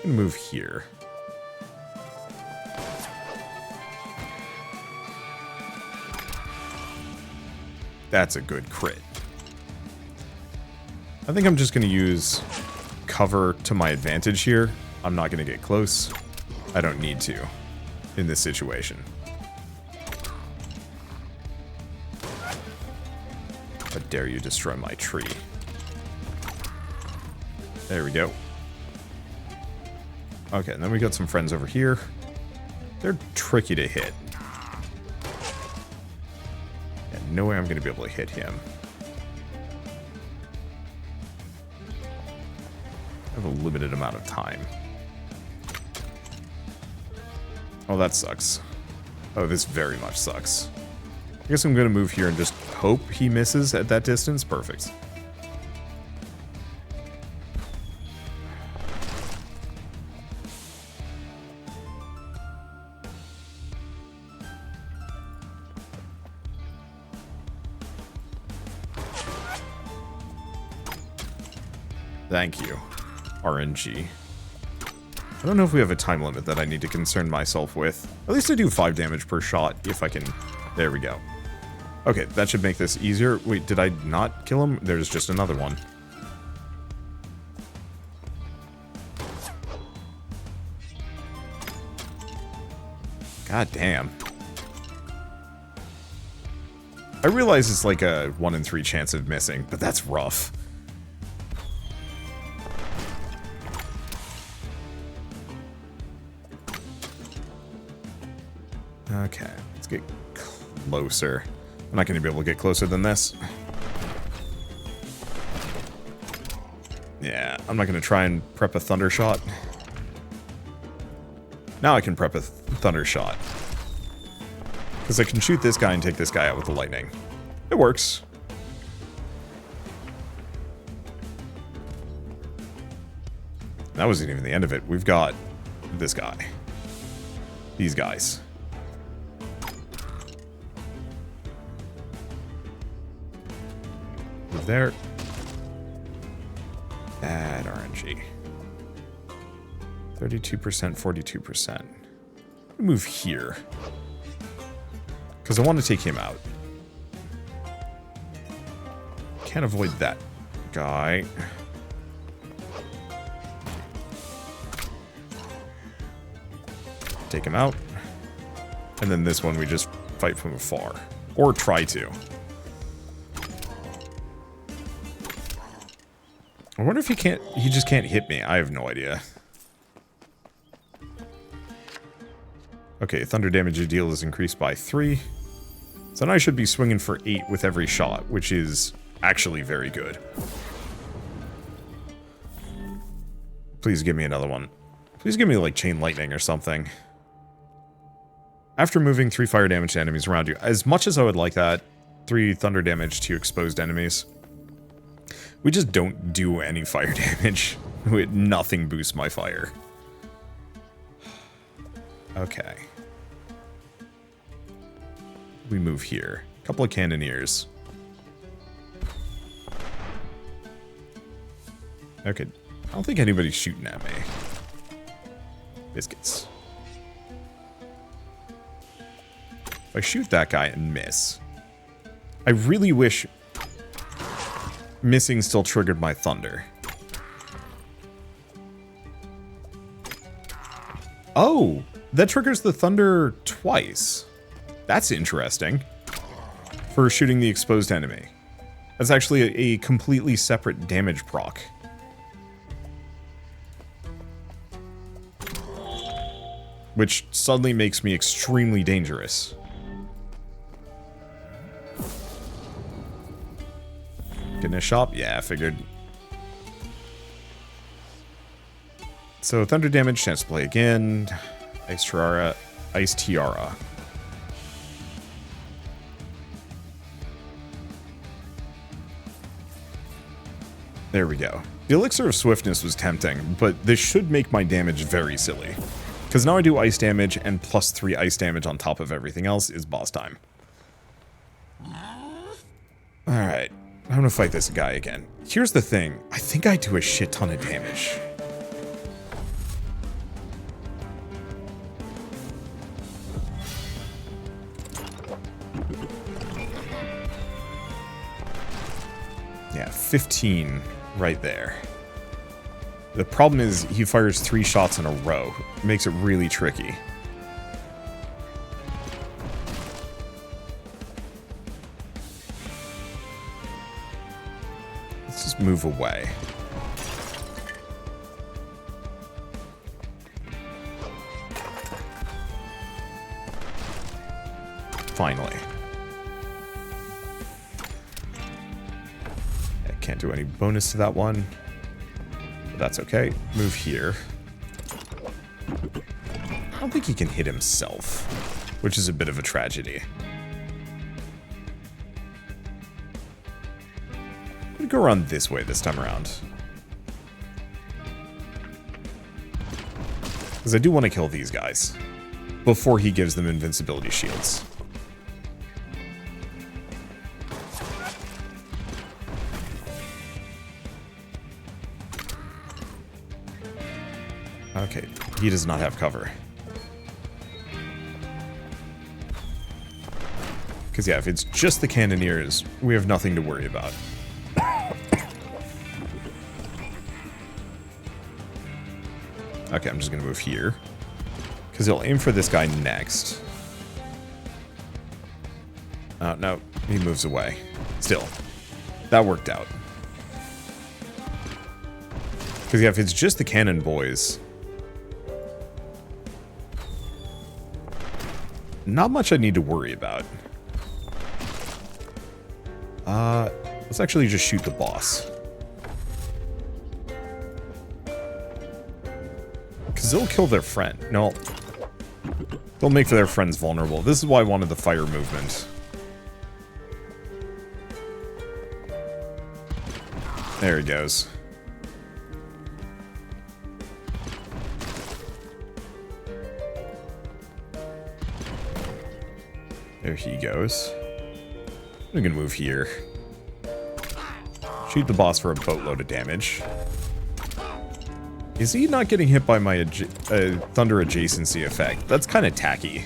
I'm gonna move here. That's a good crit. I think I'm just going to use cover to my advantage here. I'm not going to get close. I don't need to in this situation. How dare you destroy my tree. There we go. Okay, and then we got some friends over here. They're tricky to hit. Yeah, no way I'm going to be able to hit him. I have a limited amount of time. Oh, that sucks. Oh, this very much sucks. I guess I'm going to move here and just hope he misses at that distance. Perfect. Thank you, RNG. I don't know if we have a time limit that I need to concern myself with. At least I do 5 damage per shot if I can... There we go. Okay, that should make this easier. Wait, did I not kill him? There's just another one. God damn. I realize it's like a 1 in 3 chance of missing, but that's rough. Okay, let's get closer. I'm not going to be able to get closer than this. Yeah, I'm not going to try and prep a thunder shot. Now I can prep a thunder shot. Because I can shoot this guy and take this guy out with the lightning. It works. That wasn't even the end of it. We've got this guy. These guys. Move there. Bad RNG. 32%, 42%. Move here. Because I want to take him out. Can't avoid that guy. Take him out. And then this one we just fight from afar. Or try to. I wonder if he just can't hit me. I have no idea. Okay, thunder damage you deal is increased by 3. So now I should be swinging for 8 with every shot, which is actually very good. Please give me another one. Please give me like chain lightning or something. After moving 3 fire damage to enemies around you, as much as I would like that, 3 thunder damage to exposed enemies, we just don't do any fire damage. Nothing boosts my fire. Okay. We move here. A couple of cannoneers. Okay. I don't think anybody's shooting at me. Biscuits. If I shoot that guy and miss, I really wish missing still triggered my thunder. Oh, that triggers the thunder twice. That's interesting. For shooting the exposed enemy. That's actually a completely separate damage proc. Which suddenly makes me extremely dangerous. Getting a shop? Yeah, I figured. So, thunder damage, chance to play again. Ice Tiara. Ice Tiara. There we go. The Elixir of Swiftness was tempting, but this should make my damage very silly. Because now I do ice damage, and plus 3 ice damage on top of everything else is boss time. Alright. I'm gonna fight this guy again. Here's the thing. I think I do a shit ton of damage. 15 right there. The problem is he fires 3 shots in a row. It makes it really tricky. Let's just move away. Finally. I can't do any bonus to that one. But that's okay. Move here. I don't think he can hit himself, which is a bit of a tragedy. I'm gonna go around this way this time around. Because I do want to kill these guys before he gives them invincibility shields. Okay, he does not have cover. Because yeah, if it's just the cannoneers, we have nothing to worry about. Okay, I'm just going to move here. Because he'll aim for this guy next. No, he moves away. Still, that worked out. Because yeah, if it's just the cannon boys, not much I need to worry about. Let's actually just shoot the boss. Because they'll kill their friend. No. They'll make their friends vulnerable. This is why I wanted the fire movement. There he goes. There he goes. I'm gonna move here. Shoot the boss for a boatload of damage. Is he not getting hit by my thunder adjacency effect? That's kind of tacky.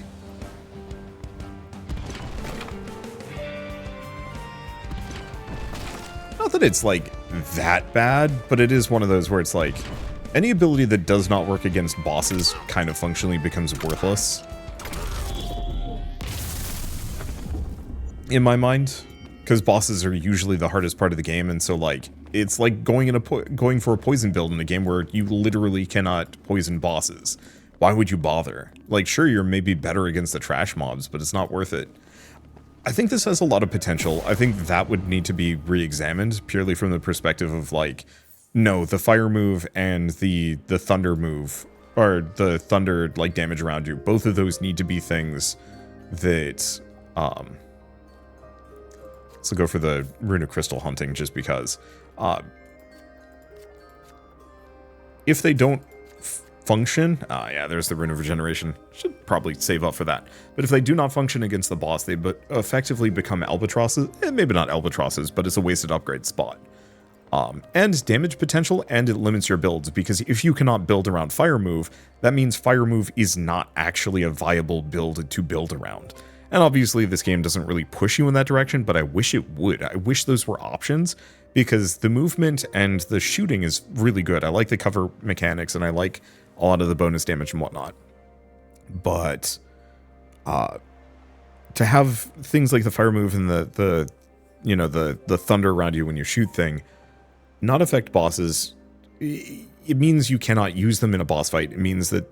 Not that it's like that bad, but it is one of those where it's like any ability that does not work against bosses kind of functionally becomes worthless. In my mind, because bosses are usually the hardest part of the game, and so like it's like going for a poison build in a game where you literally cannot poison bosses. Why would you bother? Like, sure, you're maybe better against the trash mobs, but it's not worth it. I think this has a lot of potential. I think that would need to be re-examined purely from the perspective of like, no, the fire move and the thunder move, or the thunder like damage around you, both of those need to be things that so go for the Rune of Crystal hunting just because. If they don't function, yeah, there's the Rune of Regeneration. Should probably save up for that. But if they do not function against the boss, they effectively become albatrosses. Maybe not albatrosses, but it's a wasted upgrade spot. And damage potential, and it limits your builds, because if you cannot build around Fire Move, that means Fire Move is not actually a viable build to build around. And obviously this game doesn't really push you in that direction, but I wish it would. I wish those were options, because the movement and the shooting is really good. I like the cover mechanics, and I like a lot of the bonus damage and whatnot. But to have things like the fire move and the thunder around you when you shoot thing not affect bosses, it means you cannot use them in a boss fight. It means that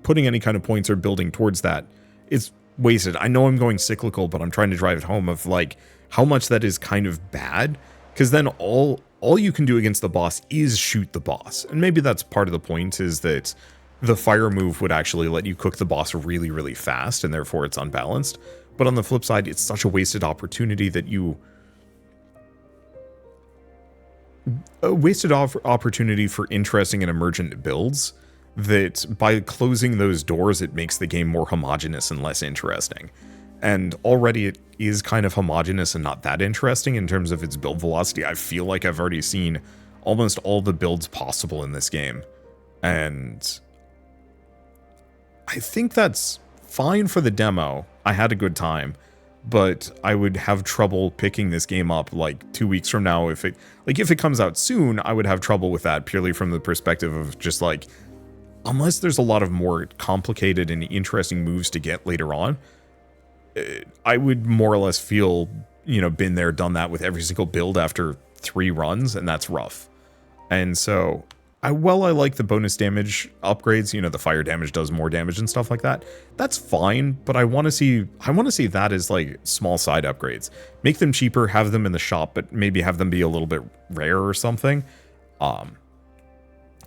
putting any kind of points or building towards that is wasted. I know I'm going cyclical, but I'm trying to drive it home of like how much that is kind of bad, because then all you can do against the boss is shoot the boss. And maybe that's part of the point, is that the fire move would actually let you cook the boss really, really fast, and therefore it's unbalanced. But on the flip side, it's such a wasted opportunity that a wasted opportunity for interesting and emergent builds, that by closing those doors, it makes the game more homogenous and less interesting. And already it is kind of homogenous and not that interesting in terms of its build velocity. I feel like I've already seen almost all the builds possible in this game. And I think that's fine for the demo. I had a good time. but I would have trouble picking this game up like 2 weeks from now. If it comes out soon, I would have trouble with that purely from the perspective of just like, unless there's a lot of more complicated and interesting moves to get later on, I would more or less feel, been there, done that with every single build after 3 runs, and that's rough. And so, I like the bonus damage upgrades, the fire damage does more damage and stuff like that. That's fine, but I want to see that as like small side upgrades. Make them cheaper, have them in the shop, but maybe have them be a little bit rare or something. And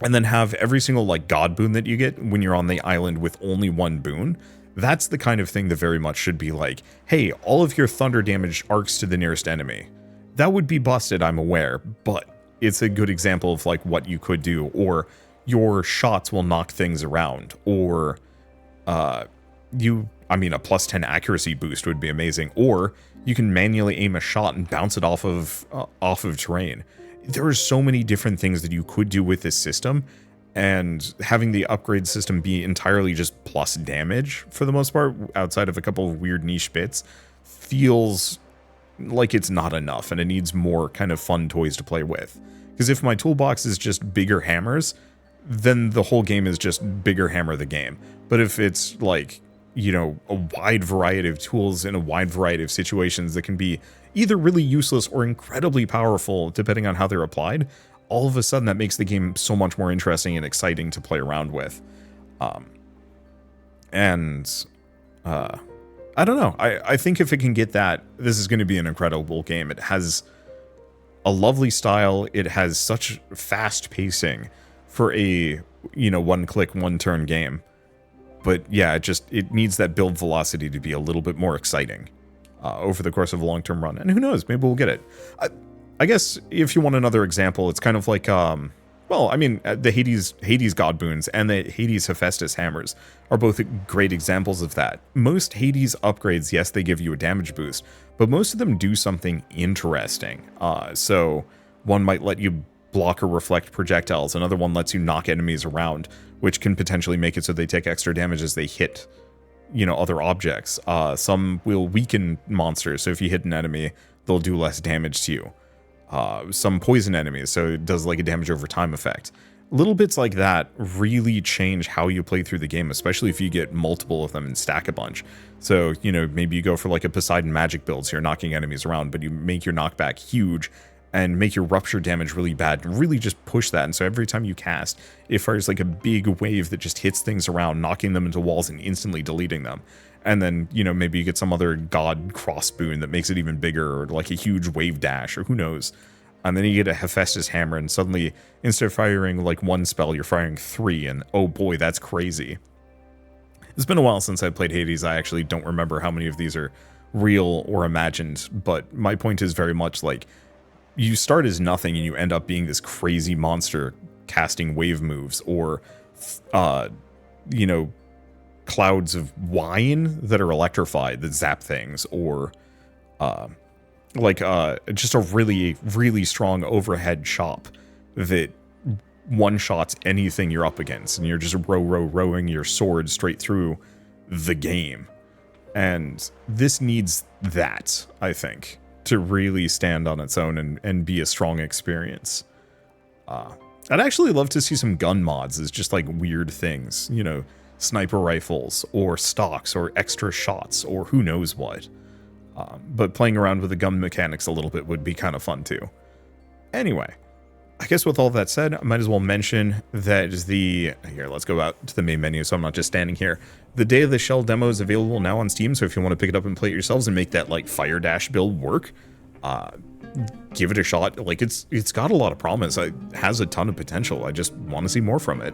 then have every single like god boon that you get when you're on the island with only 1 boon. That's the kind of thing that very much should be like, hey, all of your thunder damage arcs to the nearest enemy. That would be busted, I'm aware, but it's a good example of like what you could do. Or your shots will knock things around, or a plus 10 accuracy boost would be amazing. Or you can manually aim a shot and bounce it off of terrain. There are so many different things that you could do with this system, and having the upgrade system be entirely just plus damage for the most part, outside of a couple of weird niche bits, feels like it's not enough, and it needs more kind of fun toys to play with. Because if my toolbox is just bigger hammers, then the whole game is just bigger hammer the game. But if it's like, a wide variety of tools in a wide variety of situations that can be either really useless or incredibly powerful, depending on how they're applied, all of a sudden that makes the game so much more interesting and exciting to play around with. I don't know. I think if it can get that, this is going to be an incredible game. It has a lovely style. It has such fast pacing for a, one-click, one-turn game. But yeah, it needs that build velocity to be a little bit more exciting over the course of a long-term run. And who knows, maybe we'll get it. I guess if you want another example, it's kind of like, the Hades God Boons and the Hades Hephaestus Hammers are both great examples of that. Most Hades upgrades, yes, they give you a damage boost, but most of them do something interesting. So one might let you block or reflect projectiles, another one lets you knock enemies around, which can potentially make it so they take extra damage as they hit, other objects. Some will weaken monsters, so if you hit an enemy, they'll do less damage to you. Some poison enemies, so it does like a damage over time effect. Little bits like that really change how you play through the game, especially if you get multiple of them and stack a bunch. So, maybe you go for like a Poseidon magic build, so you're knocking enemies around, but you make your knockback huge and make your rupture damage really bad and really just push that. And so every time you cast, it fires like a big wave that just hits things around, knocking them into walls and instantly deleting them. And then, maybe you get some other god cross boon that makes it even bigger, or like a huge wave dash, or who knows. And then you get a Hephaestus hammer, and suddenly, instead of firing like 1 spell, you're firing 3, and oh boy, that's crazy. It's been a while since I played Hades. I actually don't remember how many of these are real or imagined, but my point is very much like, you start as nothing and you end up being this crazy monster casting wave moves, or, clouds of wine that are electrified that zap things, or just a really, really strong overhead chop that one-shots anything you're up against, and you're just rowing your sword straight through the game. And this needs that, I think, to really stand on its own and be a strong experience. I'd actually love to see some gun mods as just like weird things, sniper rifles or stocks or extra shots or who knows what. But playing around with the gun mechanics a little bit would be kind of fun too. Anyway, I guess with all that said, I might as well mention that here, let's go out to the main menu so I'm not just standing here. The Day of the Shell demo is available now on Steam, so if you want to pick it up and play it yourselves and make that like Fire Dash build work, give it a shot. Like it's got a lot of promise. It has a ton of potential. I just want to see more from it.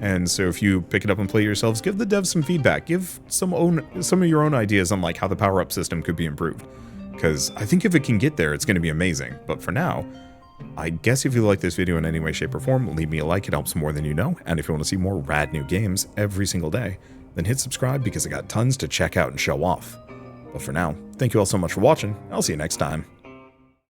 And so if you pick it up and play it yourselves, give the devs some feedback. Give some of your own ideas on like how the power-up system could be improved. Because I think if it can get there, it's going to be amazing. But for now, I guess if you like this video in any way, shape, or form, leave me a like. It helps more than you know. And if you want to see more rad new games every single day, then hit subscribe because I got tons to check out and show off. But for now, thank you all so much for watching. I'll see you next time.